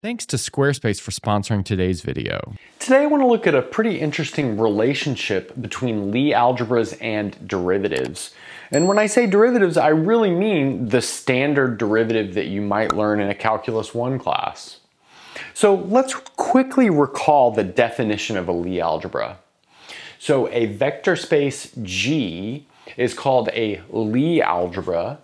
Thanks to Squarespace for sponsoring today's video. Today I want to look at a pretty interesting relationship between Lie algebras and derivatives. And when I say derivatives, I really mean the standard derivative that you might learn in a Calculus 1 class. So let's quickly recall the definition of a Lie algebra. So a vector space G is called a Lie algebra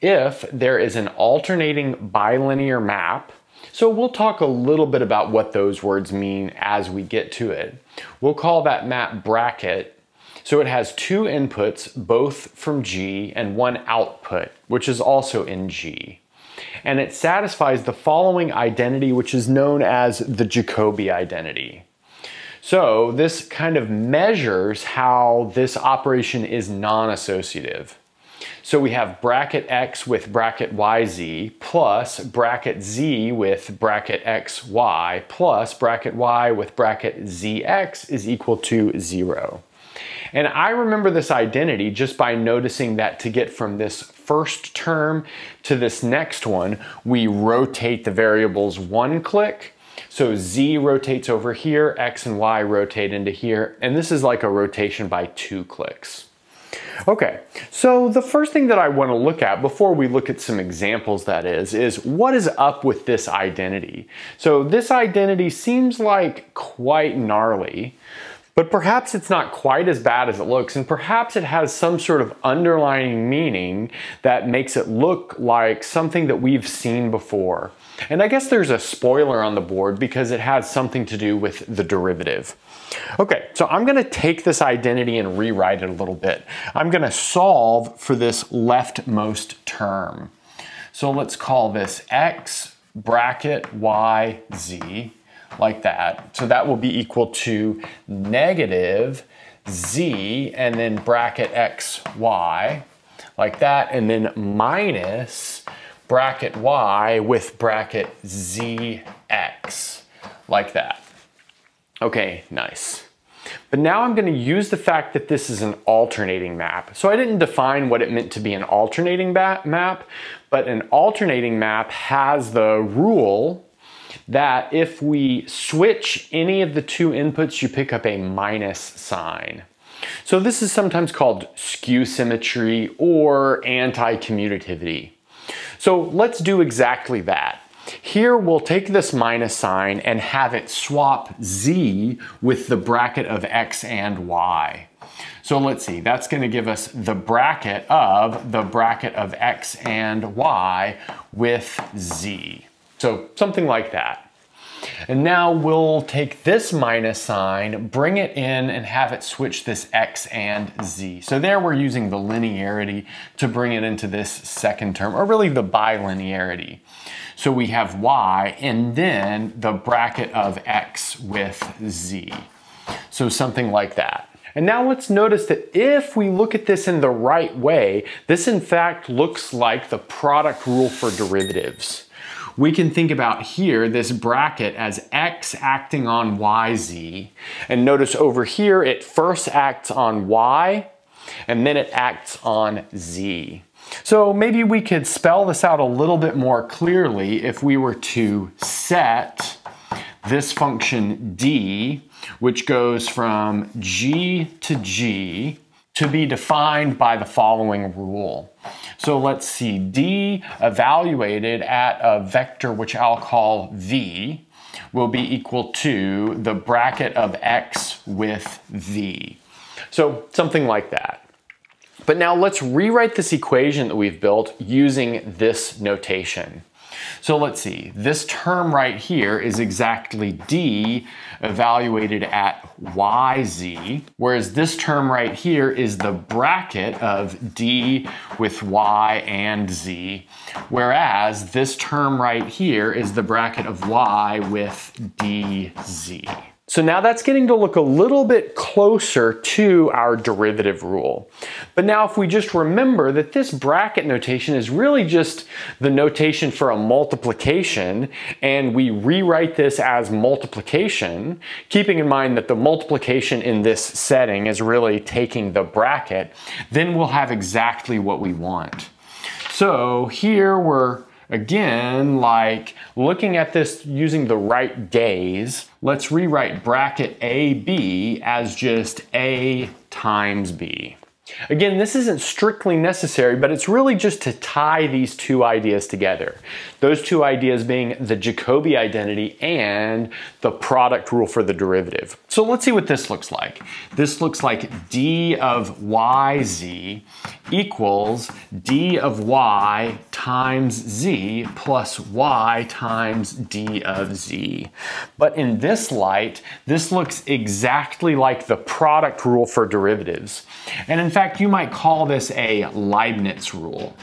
if there is an alternating bilinear map. So we'll talk a little bit about what those words mean as we get to it. We'll call that map bracket. So it has two inputs, both from G, and one output, which is also in G. And it satisfies the following identity, which is known as the Jacobi identity. So this kind of measures how this operation is non-associative. So we have bracket x with bracket yz plus bracket z with bracket xy plus bracket y with bracket zx is equal to 0. And I remember this identity just by noticing that to get from this first term to this next one, we rotate the variables one click. So z rotates over here, x and y rotate into here, and this is like a rotation by 2 clicks. Okay, so the first thing that I want to look at before we look at some examples that is what is up with this identity? So this identity seems like quite gnarly, but perhaps it's not quite as bad as it looks, and perhaps it has some sort of underlying meaning that makes it look like something that we've seen before. And I guess there's a spoiler on the board because it has something to do with the derivative. Okay, so I'm gonna take this identity and rewrite it a little bit. I'm gonna solve for this leftmost term. So let's call this x bracket y z, like that. So that will be equal to negative z and then bracket x y, like that, and then minus bracket y with bracket zx, like that. Okay, nice. But now I'm going to use the fact that this is an alternating map. So I didn't define what it meant to be an alternating map, but an alternating map has the rule that if we switch any of the two inputs, you pick up a minus sign. So this is sometimes called skew symmetry or anti-commutativity. So let's do exactly that. Here we'll take this minus sign and have it swap z with the bracket of x and y. So let's see, that's going to give us the bracket of x and y with z. So something like that. And now we'll take this minus sign, bring it in, and have it switch this x and z. So there we're using the linearity to bring it into this second term, or really the bilinearity. So we have y and then the bracket of x with z. So something like that. And now let's notice that if we look at this in the right way, this in fact looks like the product rule for derivatives. We can think about here this bracket as x acting on yz, and notice over here it first acts on y and then it acts on z. So maybe we could spell this out a little bit more clearly if we were to set this function d, which goes from g to g, to be defined by the following rule. So let's see, d evaluated at a vector which I'll call v will be equal to the bracket of x with v. So something like that. But now let's rewrite this equation that we've built using this notation. So let's see, this term right here is exactly d evaluated at yz, whereas this term right here is the bracket of d with y and z, whereas this term right here is the bracket of y with dz. So now that's getting to look a little bit closer to our derivative rule. But now if we just remember that this bracket notation is really just the notation for a multiplication, and we rewrite this as multiplication, keeping in mind that the multiplication in this setting is really taking the bracket, then we'll have exactly what we want. So here we're Again, like looking at this using the right gaze, let's rewrite bracket AB as just A times B. Again, this isn't strictly necessary, but it's really just to tie these two ideas together. Those two ideas being the Jacobi identity and the product rule for the derivative. So let's see what this looks like. This looks like d of yz equals d of y times z plus y times d of z. But in this light, this looks exactly like the product rule for derivatives. And in fact, you might call this a Leibniz rule.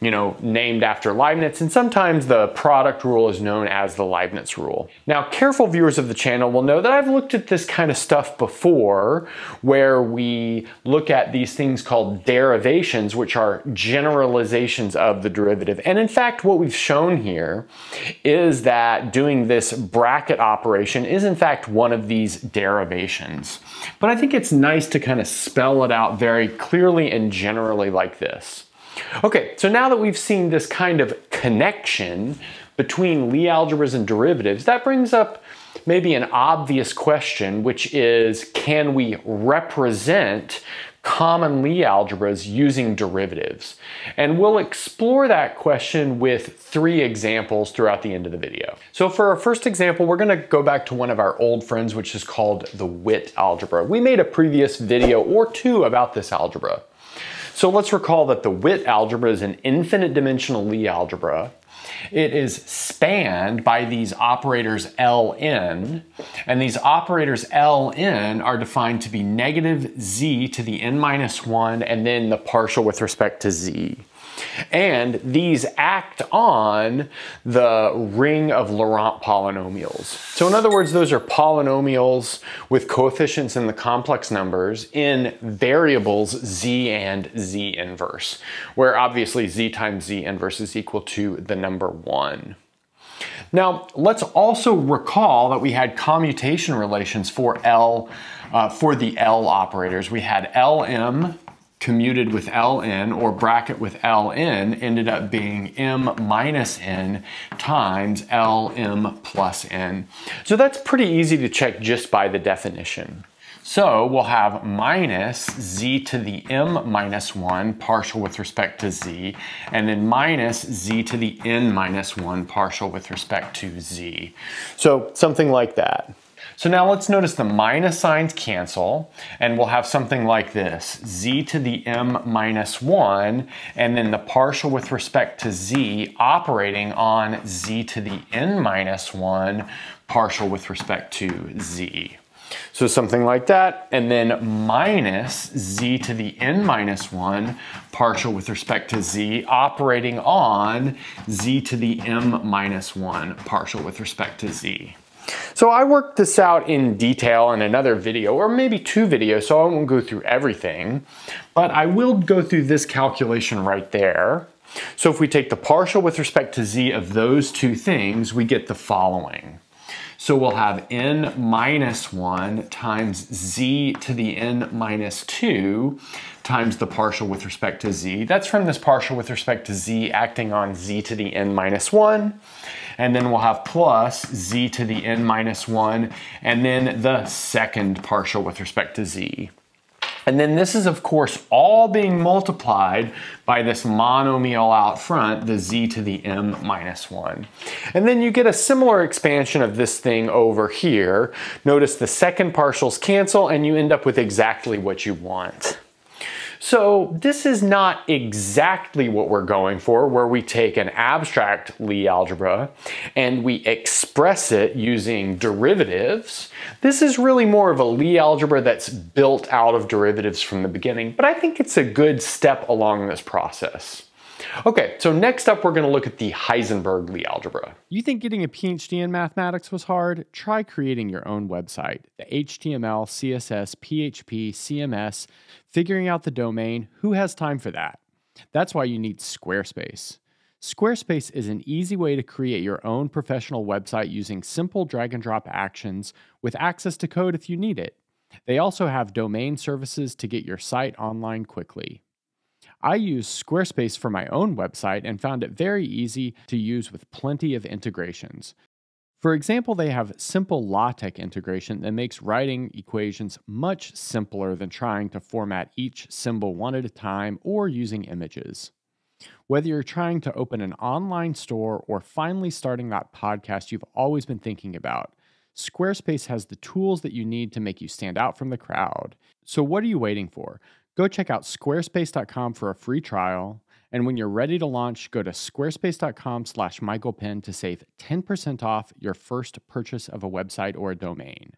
You know, named after Leibniz, and sometimes the product rule is known as the Leibniz rule. Now, careful viewers of the channel will know that I've looked at this kind of stuff before, where we look at these things called derivations, which are generalizations of the derivative. And in fact, what we've shown here is that doing this bracket operation is in fact one of these derivations. But I think it's nice to kind of spell it out very clearly and generally like this. Okay, so now that we've seen this kind of connection between Lie algebras and derivatives, that brings up maybe an obvious question, which is, can we represent common Lie algebras using derivatives? And we'll explore that question with 3 examples throughout the end of the video. So for our first example, we're going to go back to one of our old friends, which is called the Witt algebra. We made a previous video or 2 about this algebra. So let's recall that the Witt algebra is an infinite dimensional Lie algebra. It is spanned by these operators Ln, and these operators Ln are defined to be negative z to the n minus 1 and then the partial with respect to z. And these act on the ring of Laurent polynomials. So in other words, those are polynomials with coefficients in the complex numbers in variables z and z inverse, where obviously z times z inverse is equal to the number 1. Now, let's also recall that we had commutation relations for for the L operators. We had Lm commuted with Ln, or bracket with Ln, ended up being m minus n times Lm plus n. So that's pretty easy to check just by the definition. So we'll have minus z to the m minus 1 partial with respect to z, and then minus z to the n minus 1 partial with respect to z. So something like that. So now let's notice the minus signs cancel, and we'll have something like this: z to the m minus 1, and then the partial with respect to z operating on z to the n minus 1 partial with respect to z. So something like that, and then minus z to the n minus 1 partial with respect to z operating on z to the m minus 1 partial with respect to z. So I worked this out in detail in another video, or maybe 2 videos, so I won't go through everything, but I will go through this calculation right there. So if we take the partial with respect to z of those 2 things, we get the following. So we'll have n minus 1 times z to the n minus 2 times the partial with respect to z. That's from this partial with respect to z acting on z to the n minus 1. And then we'll have plus z to the n minus 1, and then the second partial with respect to z. And then this is, of course, all being multiplied by this monomial out front, the z to the m minus 1. And then you get a similar expansion of this thing over here. Notice the second partials cancel, and you end up with exactly what you want. So this is not exactly what we're going for, where we take an abstract Lie algebra and we express it using derivatives. This is really more of a Lie algebra that's built out of derivatives from the beginning, but I think it's a good step along this process. Okay, so next up we're going to look at the Heisenberg Lie algebra. You think getting a PhD in mathematics was hard? Try creating your own website. The HTML, CSS, PHP, CMS, figuring out the domain, who has time for that? That's why you need Squarespace. Squarespace is an easy way to create your own professional website using simple drag and drop actions with access to code if you need it. They also have domain services to get your site online quickly. I use Squarespace for my own website and found it very easy to use with plenty of integrations. For example, they have simple LaTeX integration that makes writing equations much simpler than trying to format each symbol one at a time or using images. Whether you're trying to open an online store or finally starting that podcast you've always been thinking about, Squarespace has the tools that you need to make you stand out from the crowd. So what are you waiting for? Go check out squarespace.com for a free trial. And when you're ready to launch, go to squarespace.com/MichaelPenn to save 10% off your first purchase of a website or a domain.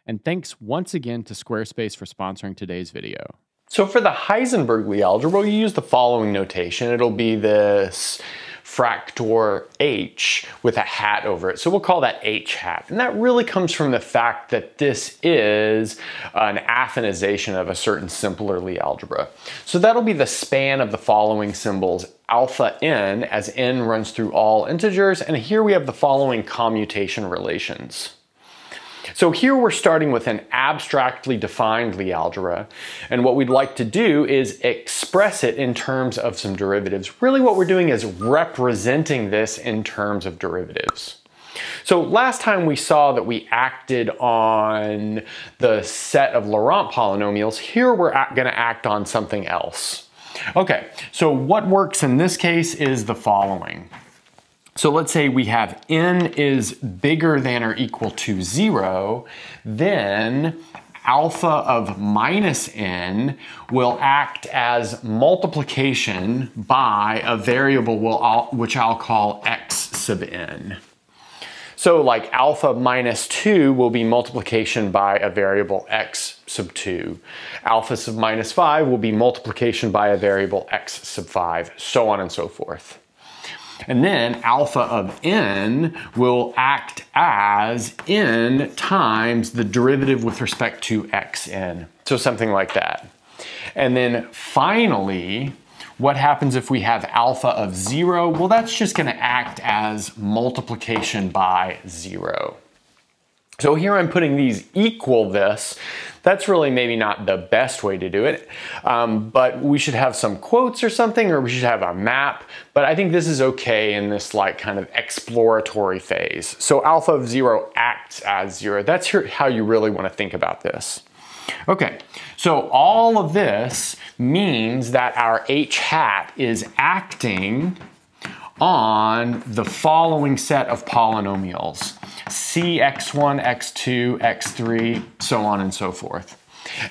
And thanks once again to Squarespace for sponsoring today's video. So for the Heisenberg Lie algebra, we use the following notation. It'll be this fractor h with a hat over it. So we'll call that h hat. And that really comes from the fact that this is an affinization of a certain simpler Lie algebra. So that'll be the span of the following symbols, alpha n, as n runs through all integers. And here we have the following commutation relations. So here we're starting with an abstractly defined Lie algebra, and what we'd like to do is express it in terms of some derivatives. Really what we're doing is representing this in terms of derivatives. So last time we saw that we acted on the set of Laurent polynomials. Here we're going to act on something else. Okay, so what works in this case is the following. So let's say we have n is bigger than or equal to 0, then alpha of minus n will act as multiplication by a variable which I'll call x sub n. So like alpha minus 2 will be multiplication by a variable x sub 2. Alpha sub minus 5 will be multiplication by a variable x sub 5, so on and so forth. And then alpha of n will act as n times the derivative with respect to xn. So something like that. And then finally, what happens if we have alpha of 0? Well, that's just going to act as multiplication by 0. So here I'm putting these equal this. That's really maybe not the best way to do it, but we should have some quotes or something, or we should have a map. But I think this is okay in this like kind of exploratory phase. So alpha of 0 acts as 0. That's how you really want to think about this. Okay, so all of this means that our h hat is acting on the following set of polynomials: c, x1, x2, x3, so on and so forth.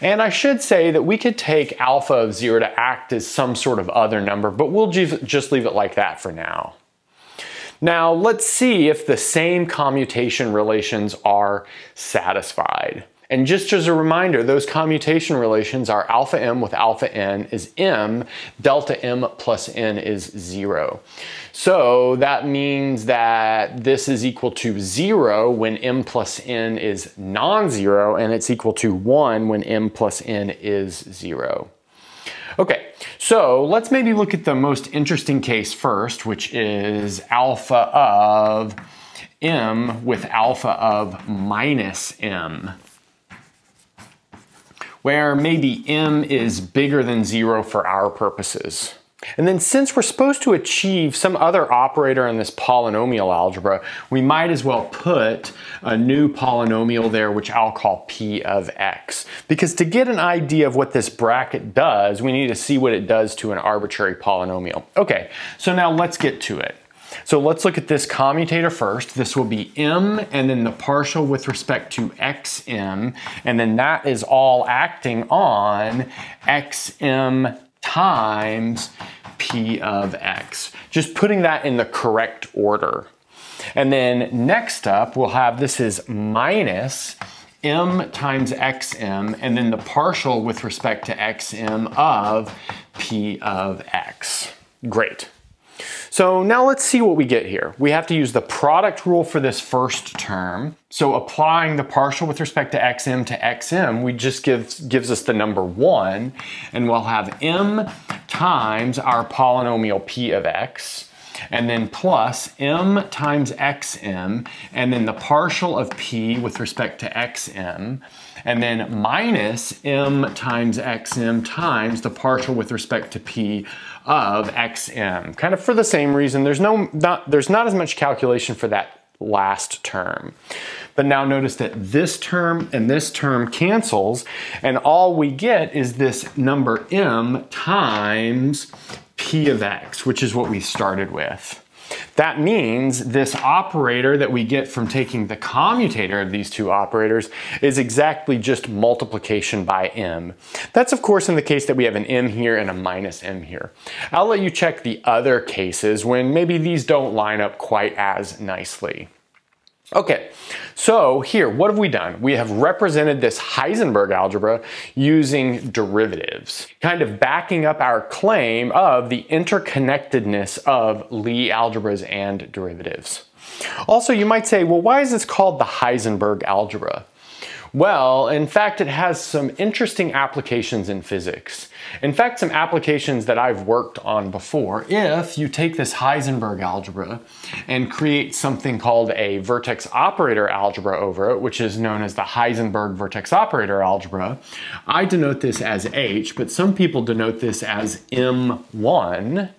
And I should say that we could take alpha of 0 to act as some sort of other number, but we'll just leave it like that for now. Now let's see if the same commutation relations are satisfied. And just as a reminder, those commutation relations are alpha m with alpha n is m, delta m plus n is 0. So that means that this is equal to 0 when m plus n is non-zero, and it's equal to 1 when m plus n is 0. Okay, so let's maybe look at the most interesting case first, which is alpha of m with alpha of minus m, where maybe m is bigger than 0 for our purposes. And then since we're supposed to achieve some other operator in this polynomial algebra, we might as well put a new polynomial there, which I'll call p of x. Because to get an idea of what this bracket does, we need to see what it does to an arbitrary polynomial. Okay, so now let's get to it. So let's look at this commutator first. This will be m and then the partial with respect to xm, and then that is all acting on xm times p of x. Just putting that in the correct order. And then next up we'll have this is minus m times xm and then the partial with respect to xm of p of x. Great. So now let's see what we get here. We have to use the product rule for this first term. So applying the partial with respect to xm to xm, we just gives us the number 1, and we'll have m times our polynomial p of x. and then plus m times xm, and then the partial of p with respect to xm, and then minus m times xm times the partial with respect to p of xm. Kind of for the same reason, there's not as much calculation for that last term. But now notice that this term and this term cancels, and all we get is this number m times p of x, which is what we started with. That means this operator that we get from taking the commutator of these two operators is exactly just multiplication by m. That's of course in the case that we have an m here and a minus m here. I'll let you check the other cases when maybe these don't line up quite as nicely. Okay, so here, what have we done? We have represented this Heisenberg algebra using derivatives, kind of backing up our claim of the interconnectedness of Lie algebras and derivatives. Also, you might say, well, why is this called the Heisenberg algebra? Well, in fact, it has some interesting applications in physics. In fact, some applications that I've worked on before. If you take this Heisenberg algebra and create something called a vertex operator algebra over it, which is known as the Heisenberg vertex operator algebra, I denote this as H, but some people denote this as M1.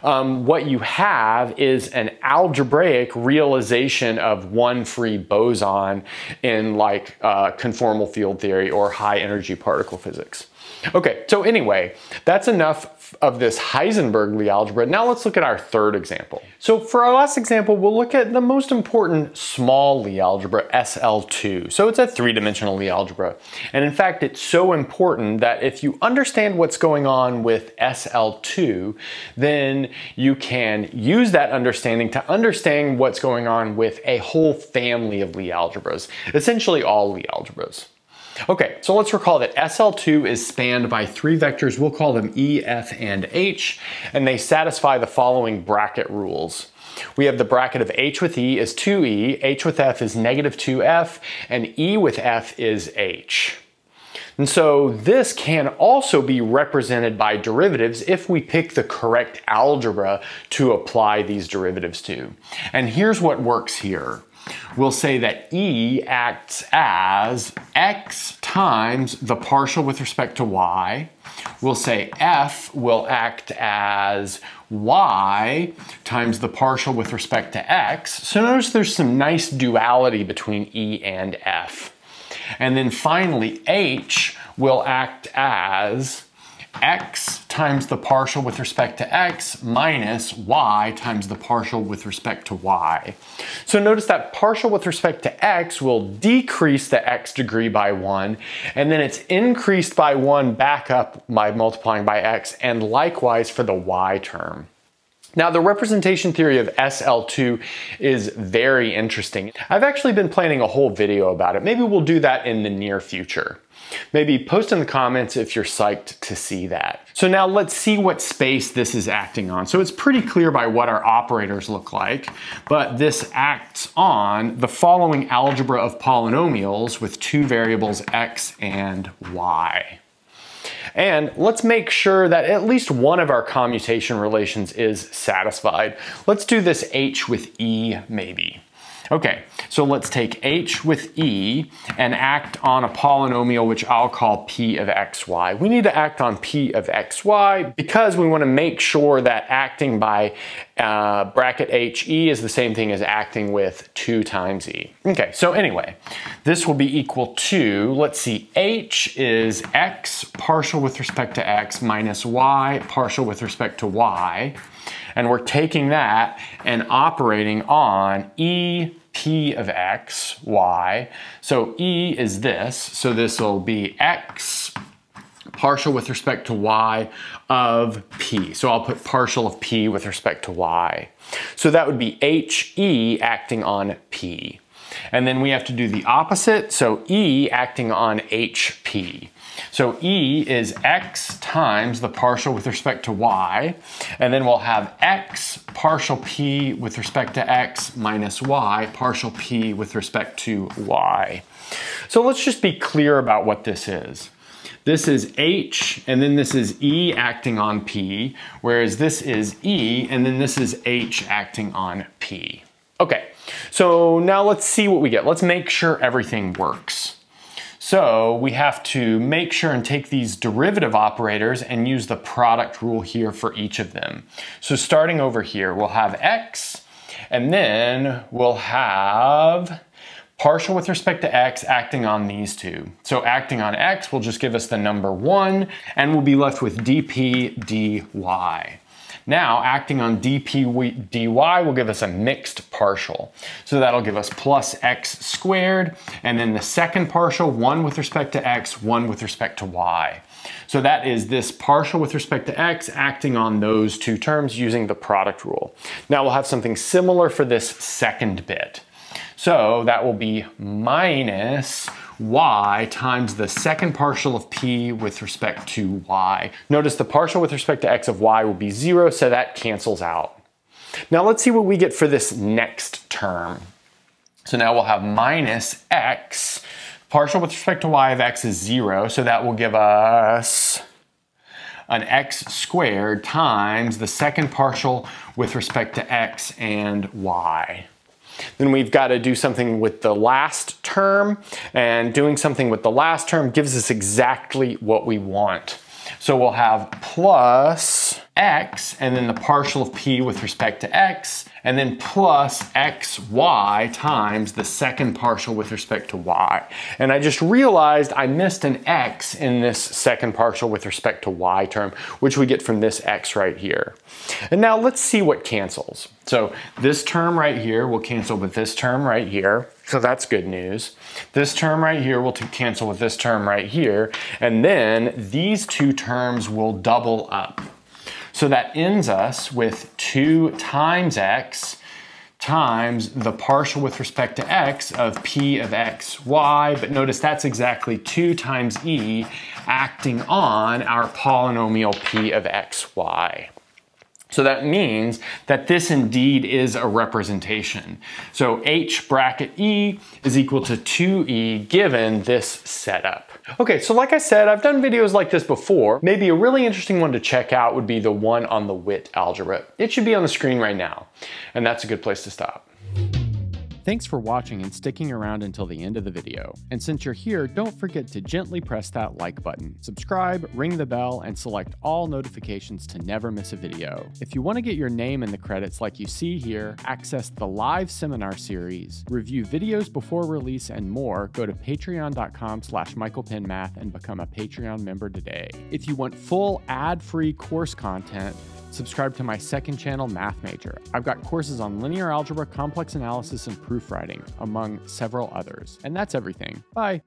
What you have is an algebraic realization of one free boson in like conformal field theory or high energy particle physics. Okay, so anyway, that's enough of this Heisenberg Lie algebra. Now let's look at our third example. So for our last example, we'll look at the most important small Lie algebra, SL2. So it's a three-dimensional Lie algebra. And in fact, it's so important that if you understand what's going on with SL2, then you can use that understanding to understand what's going on with a whole family of Lie algebras, essentially all Lie algebras. Okay, so let's recall that SL2 is spanned by three vectors. We'll call them E, F, and H, and they satisfy the following bracket rules. We have the bracket of H with E is 2E, H with F is negative 2F, and E with F is H. And so this can also be represented by derivatives if we pick the correct algebra to apply these derivatives to. And here's what works here. We'll say that E acts as X times the partial with respect to Y. We'll say F will act as Y times the partial with respect to X. So notice there's some nice duality between E and F. And then finally, H will act as X times the partial with respect to X minus Y times the partial with respect to Y. So notice that partial with respect to X will decrease the X degree by 1, and then it's increased by 1 back up by multiplying by X, and likewise for the Y term. Now, the representation theory of SL2 is very interesting. I've actually been planning a whole video about it. Maybe we'll do that in the near future. Maybe post in the comments if you're psyched to see that. So now let's see what space this is acting on. So it's pretty clear by what our operators look like, but this acts on the following algebra of polynomials with two variables X and Y. And let's make sure that at least one of our commutation relations is satisfied. Let's do this H with E maybe. Okay, so let's take H with E and act on a polynomial which I'll call P of xy. We need to act on P of xy because we want to make sure that acting by bracket HE is the same thing as acting with 2 times E. Okay, so anyway, this will be equal to, let's see, H is X partial with respect to X minus Y partial with respect to Y. And we're taking that and operating on E P of X, Y. So E is this, so this will be X partial with respect to Y of P. So I'll put partial of P with respect to Y. So that would be HE acting on P. And then we have to do the opposite, so E acting on HP. So E is X times the partial with respect to Y, and then we'll have X partial P with respect to X minus Y partial P with respect to Y. So let's just be clear about what this is. This is H, and then this is E acting on P, whereas this is E, and then this is H acting on P. Okay, so now let's see what we get. Let's make sure everything works. So we have to make sure and take these derivative operators and use the product rule here for each of them. So starting over here, we'll have X, and then we'll have partial with respect to X acting on these two. So acting on X will just give us the number 1, and we'll be left with dP dy. Now, acting on dP dy will give us a mixed partial. So that'll give us plus x squared, and then the second partial, 1 with respect to x, 1 with respect to y. So that is this partial with respect to x acting on those two terms using the product rule. Now we'll have something similar for this second bit. So that will be minus y times the second partial of p with respect to y. Notice the partial with respect to x of y will be 0, so that cancels out. Now let's see what we get for this next term. So now we'll have minus x. Partial with respect to y of x is 0, so that will give us an x squared times the second partial with respect to x and y. Then we've got to do something with the last term, and doing something with the last term gives us exactly what we want. So we'll have plus x, and then the partial of p with respect to x, and then plus xy times the second partial with respect to y. And I just realized I missed an x in this second partial with respect to y term, which we get from this x right here. And now let's see what cancels. So this term right here will cancel with this term right here. So that's good news. This term right here will cancel with this term right here. And then these two terms will double up. So that ends us with 2 times x times the partial with respect to x of p of x, y, but notice that's exactly 2 times e acting on our polynomial p of x, y. So that means that this indeed is a representation. So h bracket e is equal to 2e given this setup. Okay, so like I said, I've done videos like this before. Maybe a really interesting one to check out would be the one on the Witt algebra. It should be on the screen right now, and that's a good place to stop. Thanks for watching and sticking around until the end of the video. And since you're here, don't forget to gently press that like button, subscribe, ring the bell, and select all notifications to never miss a video. If you want to get your name in the credits like you see here, access the live seminar series, review videos before release, and more, go to patreon.com/michaelpennmath and become a Patreon member today. If you want full ad-free course content, subscribe to my second channel, Math Major. I've got courses on linear algebra, complex analysis, and proofwriting, among several others. And that's everything. Bye.